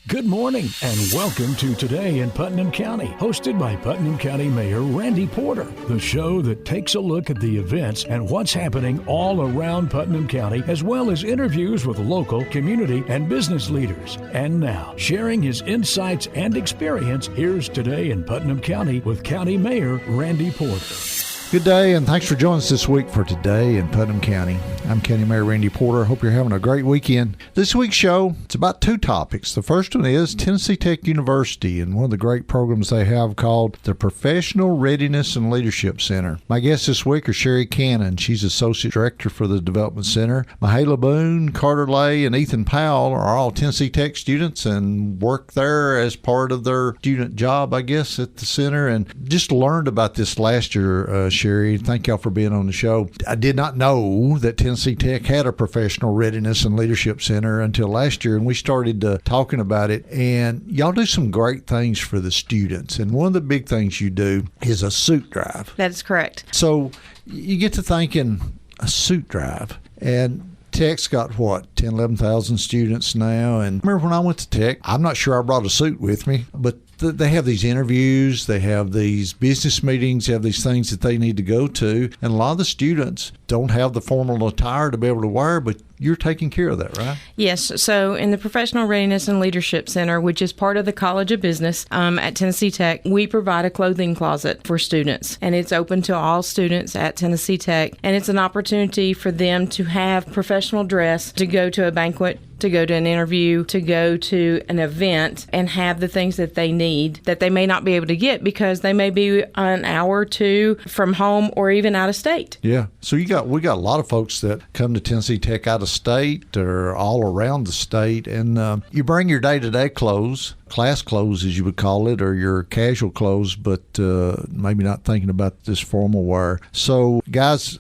Good morning and welcome to Today in Putnam County, hosted by Putnam County Mayor Randy Porter, the show that takes a look at the events and what's happening all around Putnam County, as well as interviews with local, community, and business leaders. And now, sharing his insights and experience, here's Today in Putnam County with County Mayor Randy Porter. Good day, and thanks for joining us this week for Today in Putnam County. I'm County Mayor Randy Porter. Hope you're having a great weekend. This week's show, it's about two topics. The first one is Tennessee Tech University and one of the great programs they have called the Professional Readiness and Leadership Center. My guests this week are Sherrie Cannon. She's Associate Director for the Development Center. Mahala Boone, Carter Lay, and Ethan Powell are all Tennessee Tech students and work there as part of their student job, I guess, at the center. And just learned about this last year, Sherrie. Thank y'all for being on the show. I did not know that Tennessee Tech had a Professional Readiness and Leadership Center until last year, and we started talking about it. And y'all do some great things for the students. And one of the big things you do is a suit drive. That is correct. So you get to thinking a suit drive. And Tech's got, 11,000 students now. And I remember when I went to Tech, I'm not sure I brought a suit with me, but they have these interviews, they have these business meetings, they have these things that they need to go to. And a lot of the students don't have the formal attire to be able to wear, but you're taking care of that, right? Yes. So in the Professional Readiness and Leadership Center, which is part of the College of Business at Tennessee Tech, we provide a clothing closet for students. And it's open to all students at Tennessee Tech. And it's an opportunity for them to have professional dress, to go to a banquet, to go to an interview, to go to an event, and have the things that they need that they may not be able to get because they may be an hour or two from home or even out of state. Yeah. So we got a lot of folks that come to Tennessee Tech out of state or all around the state, and you bring your day-to-day clothes, class clothes as you would call it, or your casual clothes, but maybe not thinking about this formal wear. So guys,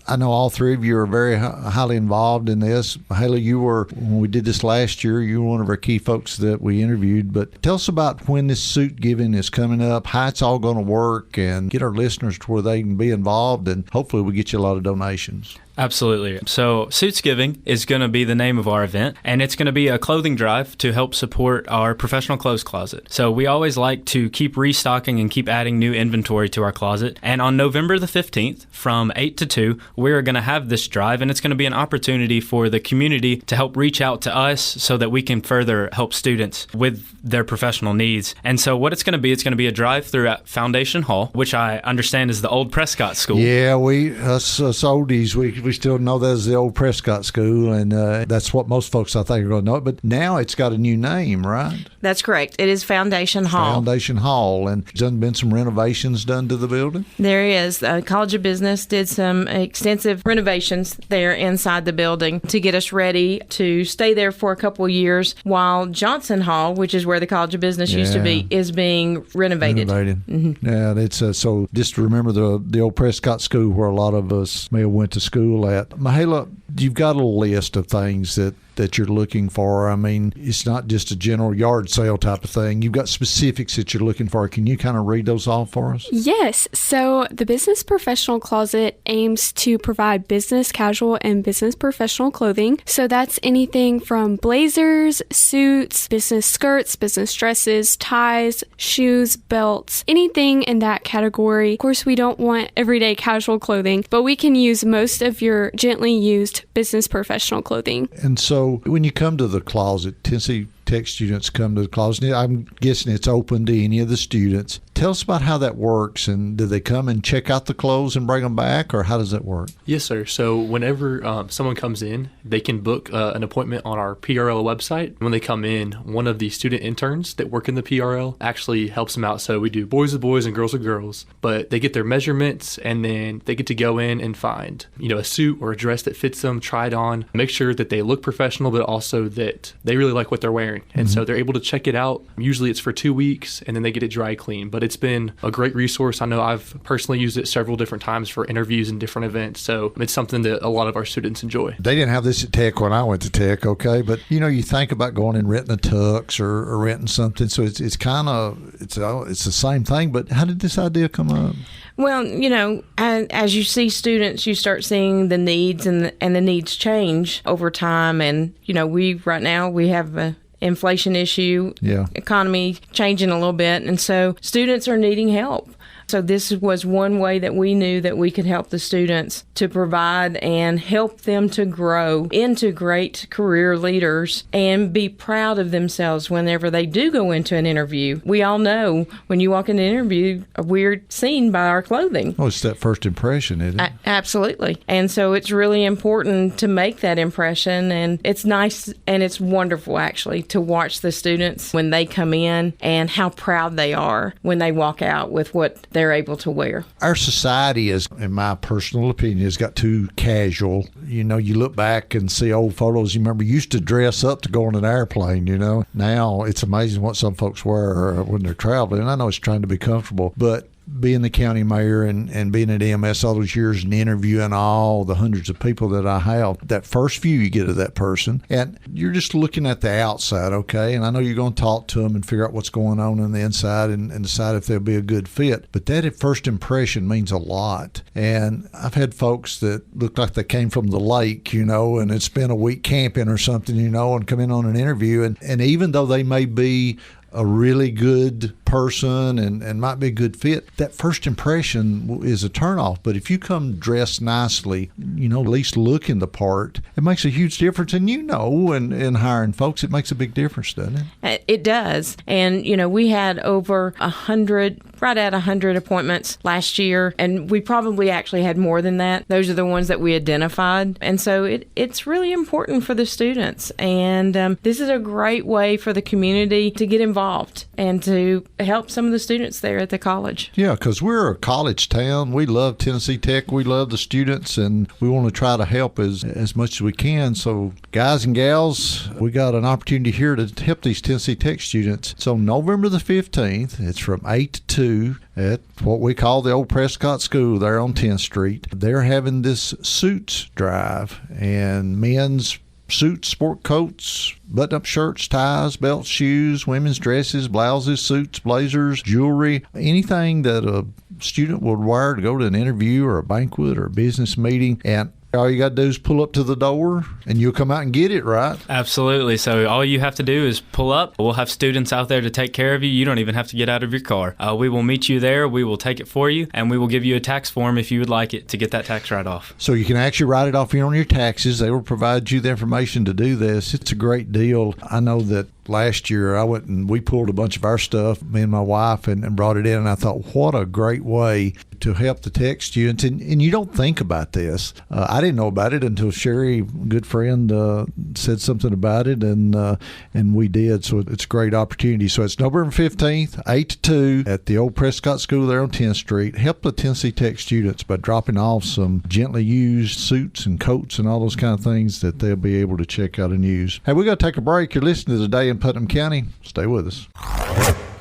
I know all three of you are very highly involved in this. Mahala, when we did this last year, you were one of our key folks that we interviewed. But tell us about when this suit giving is coming up, how it's all going to work, and get our listeners to where they can be involved, and hopefully we get you a lot of donations. Absolutely. So Suits Giving is going to be the name of our event, and it's going to be a clothing drive to help support our professional clothes closet. So we always like to keep restocking and keep adding new inventory to our closet. And on November the 15th from 8 to 2, we're going to have this drive, and it's going to be an opportunity for the community to help reach out to us so that we can further help students with their professional needs. And so what it's going to be a drive through at Foundation Hall, which I understand is the old Prescott School. Yeah, us oldies, we still know that as the old Prescott School, and that's what most folks, I think, are going to know it. But now it's got a new name, right? That's correct. It is Foundation Hall. Foundation Hall. And there's been some renovations done to the building? There is. The College of Business did some extensive renovations there inside the building to get us ready to stay there for a couple of years while Johnson Hall, which is where the College of Business used to be, is being renovated. Mm-hmm. Yeah, it's so just to remember the old Prescott School where a lot of us may have went to school at. Mahala, you've got a list of things that you're looking for. I mean, it's not just a general yard sale type of thing. You've got specifics that you're looking for. Can you kind of read those off for us? Yes. So the Business Professional Closet aims to provide business casual and business professional clothing. So that's anything from blazers, suits, business skirts, business dresses, ties, shoes, belts, anything in that category. Of course, we don't want everyday casual clothing, but we can use most of your gently used business professional clothing. And so when you come to the closet, Tennessee Tech students come to the closet. I'm guessing it's open to any of the students. Tell us about how that works, and do they come and check out the clothes and bring them back, or how does that work? Yes, sir. So whenever someone comes in, they can book an appointment on our PRL website. When they come in, one of the student interns that work in the PRL actually helps them out. So we do boys with boys and girls with girls, but they get their measurements, and then they get to go in and find, a suit or a dress that fits them, try it on, make sure that they look professional, but also that they really like what they're wearing. And so they're able to check it out. Usually it's for 2 weeks, and then they get it dry clean. But it's been a great resource. I know I've personally used it several different times for interviews and different events. So it's something that a lot of our students enjoy. They didn't have this at Tech when I went to Tech, okay? But, you think about going and renting a tux or renting something. So it's kind of, it's the same thing. But how did this idea come up? Well, as you see students, you start seeing the needs and the needs change over time. And, we have inflation issue, economy changing a little bit. And so students are needing help. So this was one way that we knew that we could help the students to provide and help them to grow into great career leaders and be proud of themselves whenever they do go into an interview. We all know when you walk into an interview, we're seen by our clothing. Oh, it's that first impression, isn't it? Absolutely. And so it's really important to make that impression. And it's nice and it's wonderful, actually, to watch the students when they come in and how proud they are when they walk out with what they're able to wear. Our society is, in my personal opinion, has got too casual. You know, you look back and see old photos. You remember you used to dress up to go on an airplane, you know. Now it's amazing what some folks wear when they're traveling. And I know it's trying to be comfortable, but being the county mayor and being at EMS all those years and interviewing all the hundreds of people that I have, that first view you get of that person, and you're just looking at the outside, okay? And I know you're going to talk to them and figure out what's going on the inside and decide if they'll be a good fit. But that first impression means a lot. And I've had folks that look like they came from the lake, you know, and had spent a week camping or something, you know, and come in on an interview. And even though they may be a really good person and might be a good fit, that first impression is a turnoff. But if you come dressed nicely, you know, at least looking the part, it makes a huge difference. And you know, in hiring folks, it makes a big difference, doesn't it? It does. And, you know, we had over 100, right at 100 appointments last year, and we probably actually had more than that. Those are the ones that we identified. And so it's really important for the students. And this is a great way for the community to get involved and to help some of the students there at the college. Yeah, because we're a college town. We love Tennessee Tech. We love the students, and we want to try to help as much as we can. So, guys and gals, we got an opportunity here to help these Tennessee Tech students. So, November the 15th, it's from 8 to 2 at what we call the Old Prescott School there on 10th Street. They're having this suits drive, and men's suits, sport coats, button-up shirts, ties, belts, shoes, women's dresses, blouses, suits, blazers, jewelry, anything that a student would wear to go to an interview or a banquet or a business meeting. And all you got to do is pull up to the door and you'll come out and get it, right? Absolutely. So all you have to do is pull up. We'll have students out there to take care of you. You don't even have to get out of your car. We will meet you there. We will take it for you, and we will give you a tax form if you would like it to get that tax write-off. So you can actually write it off here on your taxes. They will provide you the information to do this. It's a great deal. I know that last year I went and we pulled a bunch of our stuff, me and my wife, and brought it in, and I thought, what a great way to help the tech students. And you don't think about this. I didn't know about it until Sherrie, a good friend, said something about it, and we did. So it's a great opportunity. So it's November 15th, 8 to 2 at the Old Prescott School there on 10th Street. Help the Tennessee Tech students by dropping off some gently used suits and coats and all those kind of things that they'll be able to check out and use. Hey, we got to take a break. You're listening to Today in Putnam County. Stay with us.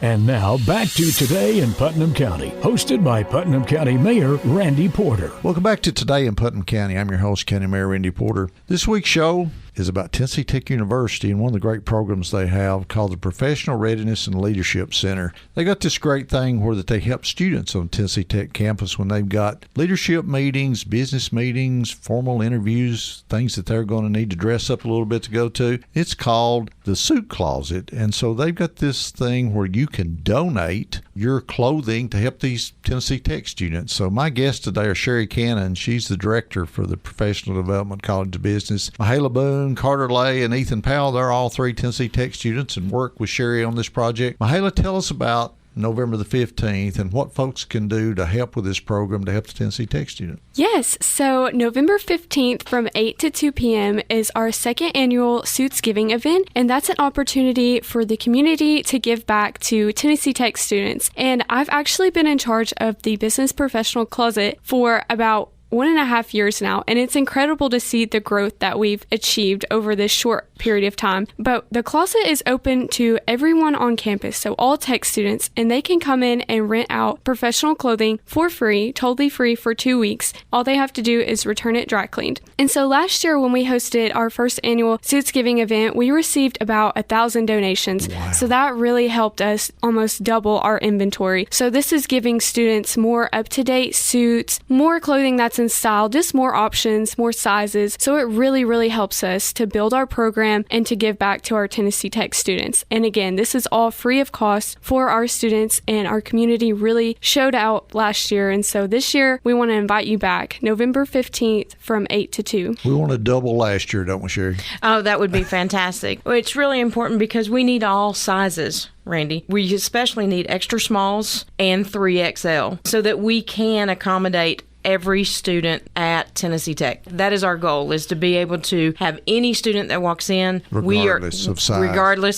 And now back to Today in Putnam County, hosted by Putnam County Mayor Randy Porter. Welcome back to Today in Putnam County. I'm your host, County Mayor Randy Porter. This week's show is about Tennessee Tech University and one of the great programs they have called the Professional Readiness and Leadership Center. They got this great thing where that they help students on Tennessee Tech campus when they've got leadership meetings, business meetings, formal interviews, things that they're going to need to dress up a little bit to go to. It's called the Suit Closet. And so they've got this thing where you can donate your clothing to help these Tennessee Tech students. So my guests today are Sherrie Cannon. She's the director for the Professional Development College of Business. Mahala Boone, Carter Lay, and Ethan Powell, they're all three Tennessee Tech students and work with Sherrie on this project. Mahala, tell us about November the 15th and what folks can do to help with this program to help the Tennessee Tech student. Yes, so November 15th from 8 to 2 p.m. is our second annual Suits Giving event, and that's an opportunity for the community to give back to Tennessee Tech students. And I've actually been in charge of the Business Professional Closet for about 1.5 years now, and it's incredible to see the growth that we've achieved over this short period of time. But the closet is open to everyone on campus, so all tech students, and they can come in and rent out professional clothing for free, totally free for 2 weeks. All they have to do is return it dry cleaned. And so last year when we hosted our first annual Suits Giving event, we received about 1,000 donations. Wow. So that really helped us almost double our inventory. So this is giving students more up-to-date suits, more clothing that's fits and style, just more options, more sizes. So it really, really helps us to build our program and to give back to our Tennessee Tech students. And again, this is all free of cost for our students, and our community really showed out last year. And so this year, we want to invite you back November 15th from 8 to 2. We want to double last year, don't we, Sherrie? Oh, that would be fantastic. Well, it's really important because we need all sizes, Randy. We especially need extra smalls and 3XL so that we can accommodate every student at Tennessee Tech. That is our goal, is to be able to have any student that walks in, regardless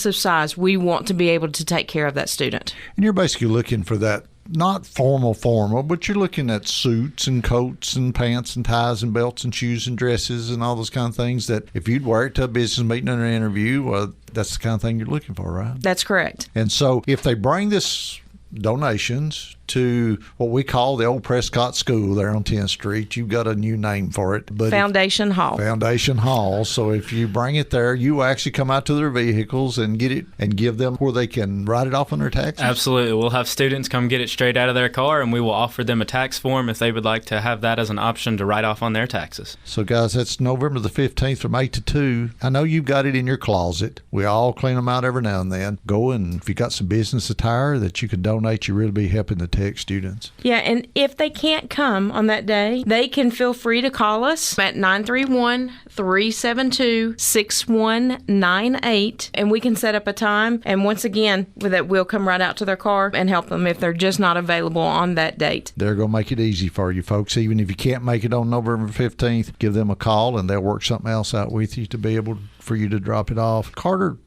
of size, we want to be able to take care of that student. And you're basically looking for that, not formal, but you're looking at suits and coats and pants and ties and belts and shoes and dresses and all those kind of things that if you'd wear it to a business meeting or an interview, well, that's the kind of thing you're looking for, right? That's correct. And so if they bring this donations to what we call the old Prescott School there on 10th Street. You've got a new name for it. But Foundation Hall. Foundation Hall. So if you bring it there, you actually come out to their vehicles and get it and give them where they can write it off on their taxes? Absolutely. We'll have students come get it straight out of their car, and we will offer them a tax form if they would like to have that as an option to write off on their taxes. So, guys, that's November the 15th from 8 to 2. I know you've got it in your closet. We all clean them out every now and then. Go, and if you got some business attire that you can donate, you really be helping the Tech students. Yeah, and if they can't come on that day, they can feel free to call us at 931-372-6198, and we can set up a time. And once again, that we'll come right out to their car and help them if they're just not available on that date. They're going to make it easy for you, folks. Even if you can't make it on November 15th, give them a call, and they'll work something else out with you to be able for you to drop it off. Carter,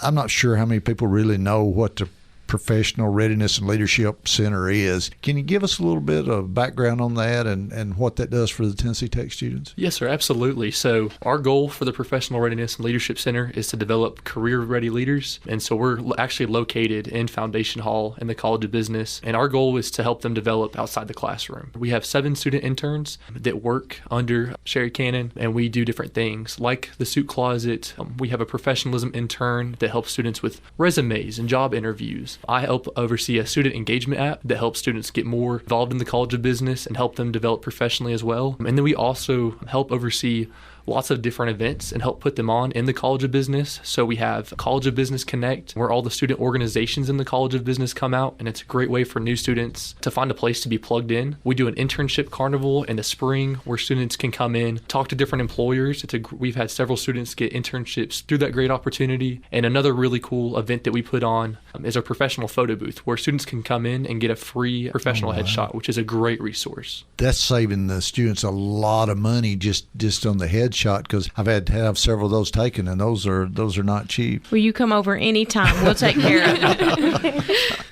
I'm not sure how many people really know what the Professional Readiness and Leadership Center is. Can you give us a little bit of background on that and what that does for the Tennessee Tech students? Yes, sir, absolutely. So our goal for the Professional Readiness and Leadership Center is to develop career-ready leaders. And so we're actually located in Foundation Hall in the College of Business, and our goal is to help them develop outside the classroom. We have 7 student interns that work under Sherrie Cannon, and we do different things like the suit closet. We have a professionalism intern that helps students with resumes and job interviews. I help oversee a student engagement app that helps students get more involved in the College of Business and help them develop professionally as well. And then we also help oversee lots of different events and help put them on in the College of Business. So we have College of Business Connect, where all the student organizations in the College of Business come out, and it's a great way for new students to find a place to be plugged in. We do an internship carnival in the spring where students can come in, talk to different employers. We've had several students get internships through that great opportunity. And another really cool event that we put on is our professional photo booth, where students can come in and get a free professional headshot, which is a great resource. That's saving the students a lot of money just on the headshot, because I've had to have several of those taken, and those are not cheap. Will you come over anytime? We'll take care of it.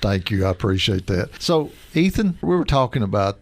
Thank you. I appreciate that. So, Ethan, we were talking about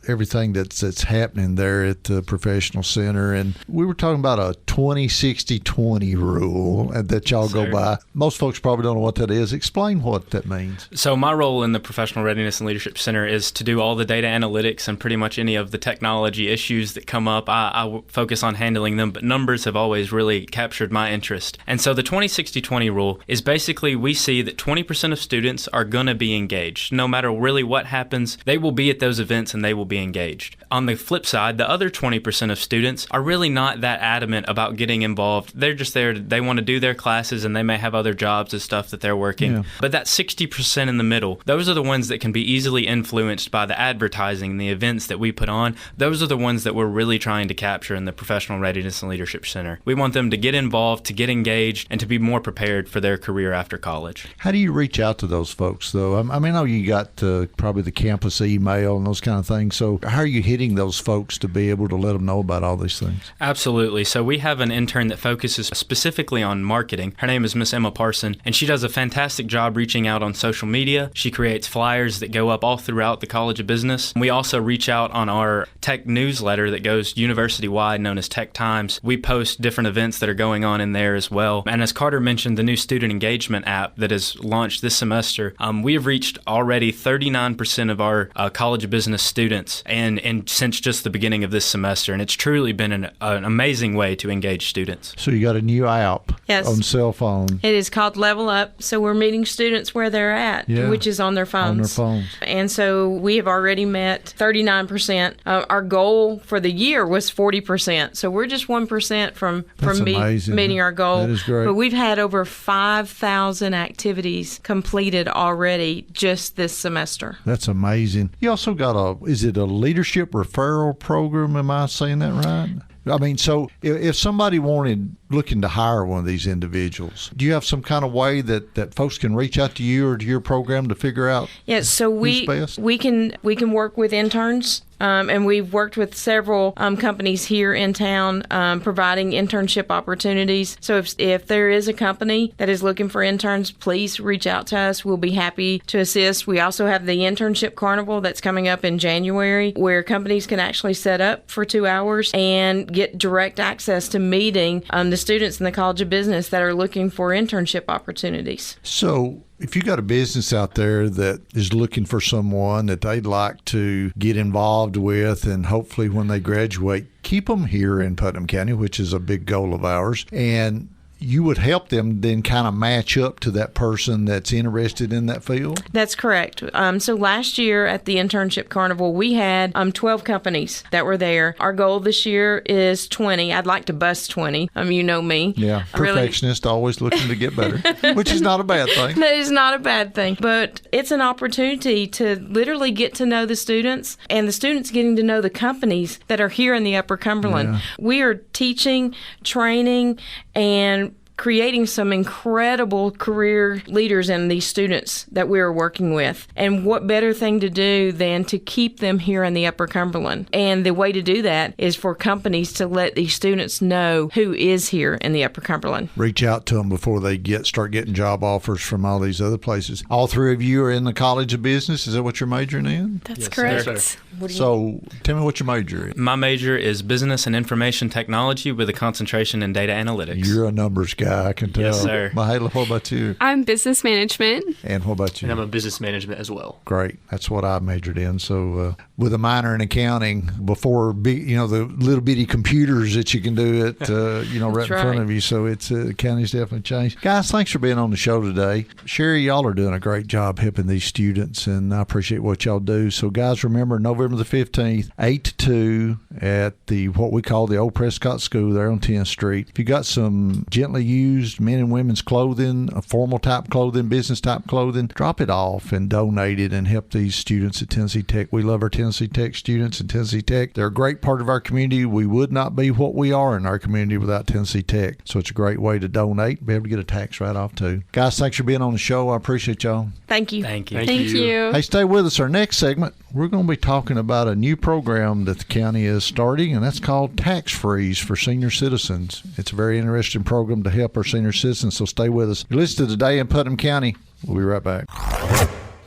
everything that's happening there at the Professional Center, and we were talking about a 20-60-20 rule that y'all go by. Most folks probably don't know what that is. Explain what that means. So my role in the Professional Readiness and Leadership Center is to do all the data analytics and pretty much any of the technology issues that come up. I focus on handling them, but numbers have always really captured my interest. And so the 20-60-20 rule is basically we see that 20% of students are going to be engaged. No matter really what happens, they will be at those events and they will be engaged. On the flip side, the other 20% of students are really not that adamant about getting involved. They're just there, they want to do their classes, and they may have other jobs and stuff that they're working. Yeah. But that 60% in the middle, those are the ones that can be easily influenced by the advertising and the events that we put on. Those are the ones that we're really trying to capture in the Professional Readiness and Leadership Center. We want them to get involved, to get engaged, and to be more prepared for their career after college. How do you reach out to those folks, though? I mean, I know you got probably the campus email and those kind of things. So how are you hitting those folks to be able to let them know about all these things? Absolutely. So we have an intern that focuses specifically on marketing. Her name is Miss Emma Parson, and she does a fantastic job reaching out on social media. She creates flyers that go up all throughout the College of Business. We also reach out on our tech newsletter that goes university-wide, known as Tech Times. We post different events that are going on in there as well. And as Carter mentioned, the new student engagement app that is launched this semester, we have reached already 39% 39% of our College of Business students, and since just the beginning of this semester. And it's truly been an amazing way to engage students. So you got a new app on cell phone. It is called Level Up. So we're meeting students where they're at, which is on their phones. On their phones. And so we have already met 39%. Our goal for the year was 40%. So we're just 1% from meeting our goal. That is great. But we've had over 5,000 activities completed already just this semester. That's amazing. You also got is it a leadership referral program? Am I saying that right? I mean, so if somebody looking to hire one of these individuals, do you have some kind of way that folks can reach out to you or to your program to figure out so who's best? we can work with interns. And we've worked with several companies here in town providing internship opportunities. So if there is a company that is looking for interns, please reach out to us. We'll be happy to assist. We also have the Internship Carnival that's coming up in January, where companies can actually set up for 2 hours and get direct access to meeting the students in the College of Business that are looking for internship opportunities. So if you got a business out there that is looking for someone that they'd like to get involved with, and hopefully when they graduate, keep them here in Putnam County, which is a big goal of ours, and you would help them then kind of match up to that person that's interested in that field? That's correct. So last year at the Internship Carnival, we had 12 companies that were there. Our goal this year is 20. I'd like to bust 20. You know me. Yeah, perfectionist, always looking to get better, which is not a bad thing. That is not a bad thing. But it's an opportunity to literally get to know the students, and the students getting to know the companies that are here in the Upper Cumberland. Yeah. We are teaching, training, and creating some incredible career leaders in these students that we're working with. And what better thing to do than to keep them here in the Upper Cumberland? And the way to do that is for companies to let these students know who is here in the Upper Cumberland. Reach out to them before they start getting job offers from all these other places. All three of you are in the College of Business. Is that what you're majoring in? That's correct. Yes, so tell me what your major is. My major is Business and Information Technology with a concentration in data analytics. You're a numbers guy, I can tell. Yes, sir. Mahela, what about you? I'm Business Management. And what about you? And I'm a Business Management as well. Great. That's what I majored in. So with a minor in accounting, before the little bitty computers that you can do it, right in front of you. So it's accounting's definitely changed. Guys, thanks for being on the show today. Sherrie, y'all are doing a great job helping these students, and I appreciate what y'all do. So guys, remember November the 15th, 8 to 2 at what we call the Old Prescott School there on 10th Street. If you got some gently used men and women's clothing, formal type clothing, business type clothing, drop it off and donate it and help these students at Tennessee Tech. We love our Tennessee Tech students and Tennessee Tech. They're a great part of our community. We would not be what we are in our community without Tennessee Tech. So it's a great way to donate, be able to get a tax write-off too. Guys, thanks for being on the show. I appreciate y'all. Thank you. Thank you. Thank you. Hey, stay with us. Our next segment, we're going to be talking about a new program that the county is starting, and that's called Tax Freeze for Senior Citizens. It's a very interesting program to help our senior citizens, so stay with us. You're listening to Today in Putnam County. We'll be right back.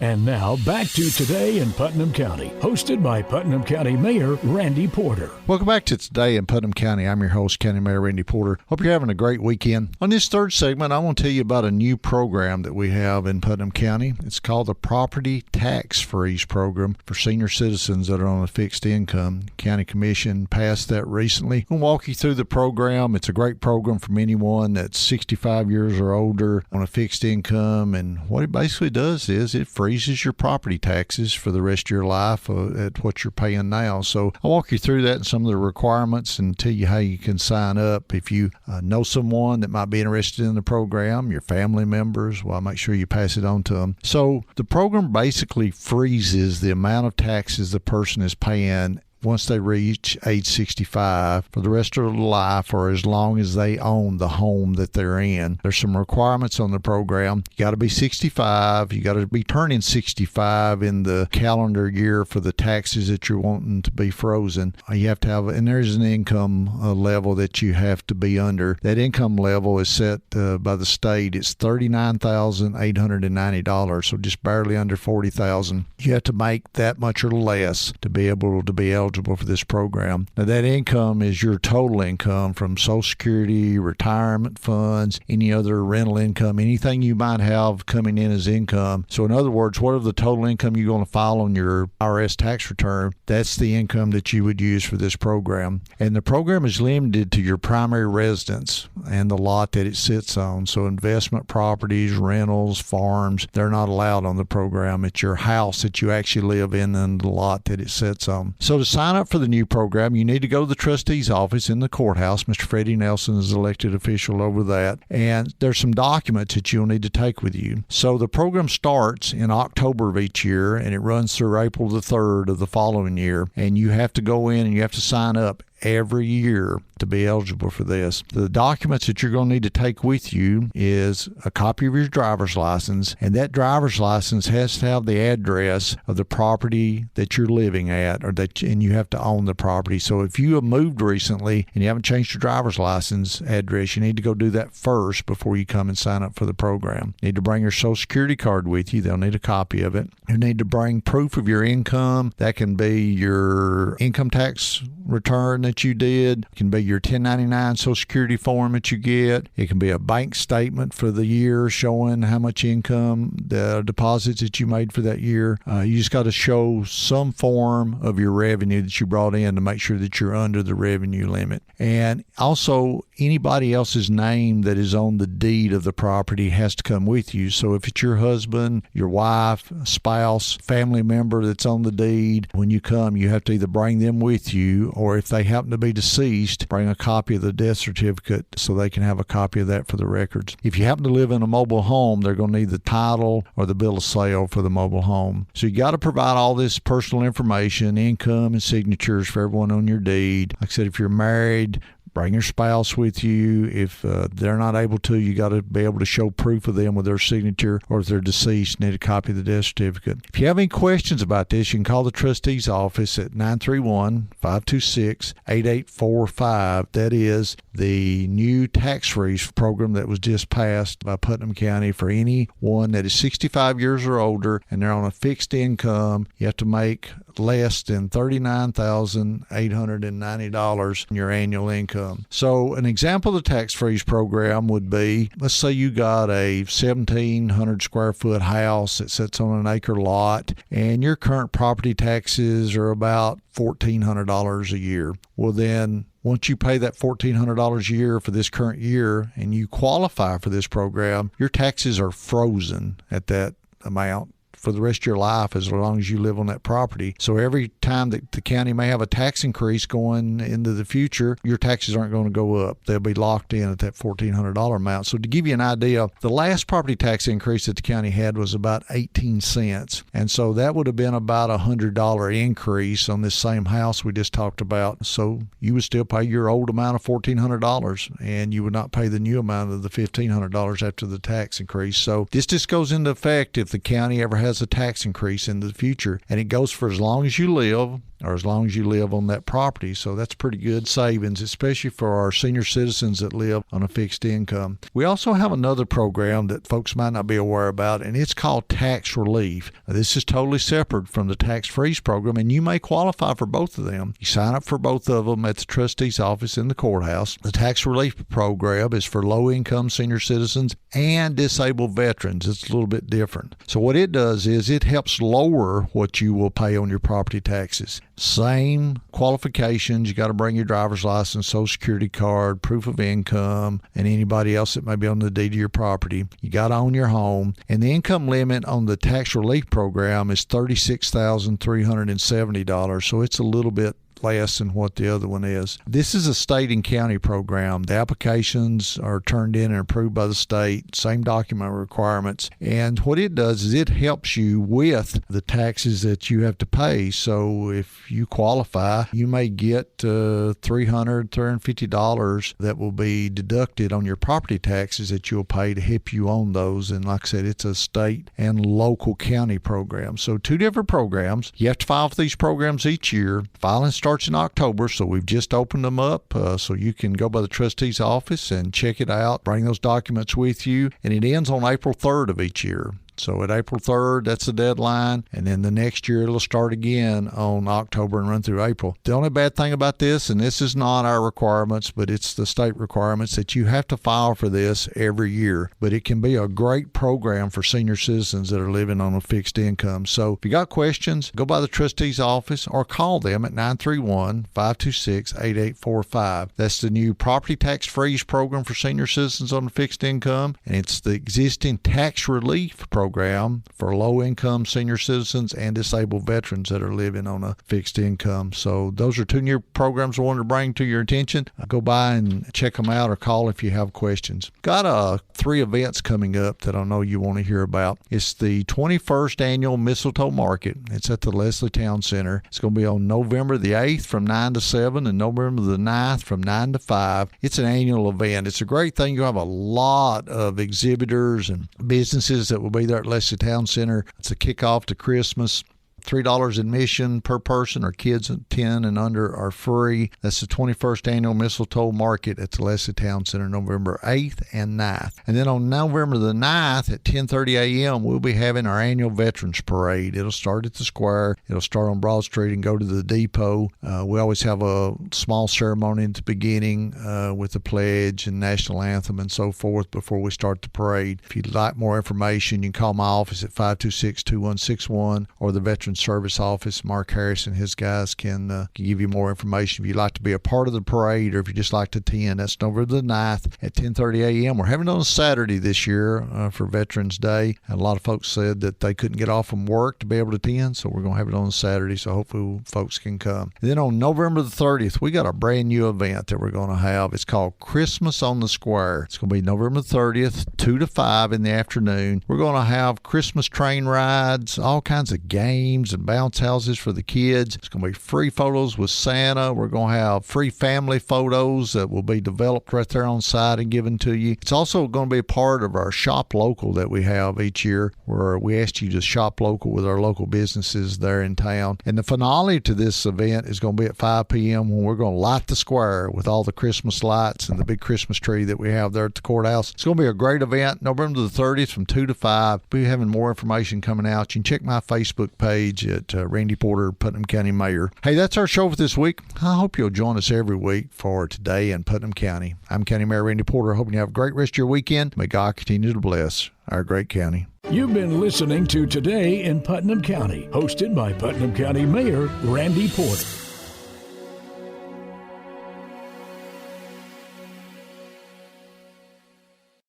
And now back to Today in Putnam County, hosted by Putnam County Mayor Randy Porter. Welcome back to Today in Putnam County. I'm your host, County Mayor Randy Porter. Hope you're having a great weekend. On this third segment, I want to tell you about a new program that we have in Putnam County. It's called the Property Tax Freeze Program for senior citizens that are on a fixed income. County Commission passed that recently. I'll walk you through the program. It's a great program for anyone that's 65 years or older on a fixed income, and what it basically does is it freezes your property taxes for the rest of your life at what you're paying now. So I'll walk you through that and some of the requirements and tell you how you can sign up. If you know someone that might be interested in the program, your family members, well, make sure you pass it on to them. So the program basically freezes the amount of taxes the person is paying once they reach age 65 for the rest of their life, or as long as they own the home that they're in. There's some requirements on the program. You got to be 65. You got to be turning 65 in the calendar year for the taxes that you're wanting to be frozen. You have to have, and there's an income level that you have to be under. That income level is set by the state. It's $39,890, so just barely under $40,000. You have to make that much or less to be able to be eligible eligible for this program. Now, that income is your total income from Social Security, retirement funds, any other rental income, anything you might have coming in as income. So in other words, whatever the total income you're going to file on your IRS tax return, that's the income that you would use for this program. And the program is limited to your primary residence and the lot that it sits on. So investment properties, rentals, farms, they're not allowed on the program. It's your house that you actually live in and the lot that it sits on. So to sign up for the new program, you need to go to the trustee's office in the courthouse. Mr. Freddie Nelson is the elected official over that. And there's some documents that you'll need to take with you. So the program starts in October of each year, and it runs through April the 3rd of the following year. And you have to go in and you have to sign up every year to be eligible for this. The documents that you're going to need to take with you is a copy of your driver's license, and that driver's license has to have the address of the property that you're living at, and you have to own the property. So if you have moved recently and you haven't changed your driver's license address, you need to go do that first before you come and sign up for the program. You need to bring your Social Security card with you. They'll need a copy of it. You need to bring proof of your income. That can be your income tax return that you did. It can be your 1099 Social Security form that you get. It can be a bank statement for the year showing how much income, the deposits that you made for that year. You just got to show some form of your revenue that you brought in to make sure that you're under the revenue limit. And also, anybody else's name that is on the deed of the property has to come with you. So if it's your husband, your wife, spouse, family member that's on the deed, when you come, you have to either bring them with you, or if they happen to be deceased, bring a copy of the death certificate so they can have a copy of that for the records. If you happen to live in a mobile home, they're going to need the title or the bill of sale for the mobile home. So you got to provide all this personal information, income and signatures for everyone on your deed. Like I said, if you're married, bring your spouse with you. If they're not able to, you got to be able to show proof of them with their signature, or if they're deceased, need a copy of the death certificate. If you have any questions about this, you can call the trustee's office at 931-526-8845. That is the new tax freeze program that was just passed by Putnam County for anyone that is 65 years or older and they're on a fixed income. You have to make less than $39,890 in your annual income. So an example of the tax freeze program would be, let's say you got a 1,700 square foot house that sits on an acre lot, and your current property taxes are about $1,400 a year. Well, then once you pay that $1,400 a year for this current year and you qualify for this program, your taxes are frozen at that amount for the rest of your life as long as you live on that property. So every time that the county may have a tax increase going into the future, your taxes aren't going to go up. They'll be locked in at that $1,400 amount. So to give you an idea, the last property tax increase that the county had was about 18 cents. And so that would have been about a $100 increase on this same house we just talked about. So you would still pay your old amount of $1,400 and you would not pay the new amount of the $1,500 after the tax increase. So this just goes into effect if the county ever has a tax increase in the future, and it goes for as long as you live, or as long as you live on that property. So that's pretty good savings, especially for our senior citizens that live on a fixed income. We also have another program that folks might not be aware about, and it's called tax relief. Now, this is totally separate from the tax freeze program, and you may qualify for both of them. You sign up for both of them at the trustee's office in the courthouse. The tax relief program is for low-income senior citizens and disabled veterans. It's a little bit different. So what it does is it helps lower what you will pay on your property taxes. Same qualifications. You got to bring your driver's license, Social Security card, proof of income, and anybody else that may be on the deed of your property. You got to own your home. And the income limit on the tax relief program is $36,370. So it's a little bit less than what the other one is. This is a state and county program. The applications are turned in and approved by the state, same document requirements. And what it does is it helps you with the taxes that you have to pay. So if you qualify, you may get $350 that will be deducted on your property taxes that you'll pay to help you on those. And like I said, it's a state and local county program. So two different programs. You have to file for these programs each year. Filing starts in October, so we've just opened them up so you can go by the trustee's office and check it out, bring those documents with you, and it ends on April 3rd of each year. So at April 3rd, that's the deadline. And then the next year, it'll start again on October and run through April. The only bad thing about this, and this is not our requirements, but it's the state requirements, that you have to file for this every year. But it can be a great program for senior citizens that are living on a fixed income. So if you got questions, go by the trustee's office or call them at 931-526-8845. That's the new property tax freeze program for senior citizens on a fixed income, and it's the existing tax relief program for low-income senior citizens and disabled veterans that are living on a fixed income. So those are two new programs I wanted to bring to your attention. Go by and check them out or call if you have questions. Got 3 events coming up that I know you want to hear about. It's the 21st Annual Mistletoe Market. It's at the Leslie Town Center. It's going to be on November the 8th from 9 to 7 and November the 9th from 9 to 5. It's an annual event. It's a great thing. You'll have a lot of exhibitors and businesses that will be there at Leslie Town Center. It's a kickoff to Christmas. $3 admission per person, or kids 10 and under are free. That's the 21st Annual Mistletoe Market at the Leslie Town Center, November 8th and 9th. And then on November the 9th at 10:30 a.m., we'll be having our annual Veterans Parade. It'll start at the square. It'll start on Broad Street and go to the depot. We always have a small ceremony at the beginning with the pledge and national anthem and so forth before we start the parade. If you'd like more information, you can call my office at 526-2161 or the Veterans Service Office. Mark Harris and his guys can give you more information if you'd like to be a part of the parade or if you just like to attend. That's November the 9th at 10:30 a.m. We're having it on a Saturday this year for Veterans Day. And a lot of folks said that they couldn't get off from work to be able to attend, so we're going to have it on a Saturday, so hopefully folks can come. And then on November the 30th, we got a brand new event that we're going to have. It's called Christmas on the Square. It's going to be November the 30th, 2 to 5 in the afternoon. We're going to have Christmas train rides, all kinds of games and bounce houses for the kids. It's going to be free photos with Santa. We're going to have free family photos that will be developed right there on site and given to you. It's also going to be a part of our Shop Local that we have each year, where we ask you to shop local with our local businesses there in town. And the finale to this event is going to be at 5 p.m. when we're going to light the square with all the Christmas lights and the big Christmas tree that we have there at the courthouse. It's going to be a great event, November the 30th from 2 to 5. We'll be having more information coming out. You can check my Facebook page at Randy Porter, Putnam County Mayor. Hey, that's our show for this week. I hope you'll join us every week for Today in Putnam County. I'm County Mayor Randy Porter. Hoping you have a great rest of your weekend. May God continue to bless our great county. You've been listening to Today in Putnam County, hosted by Putnam County Mayor Randy Porter.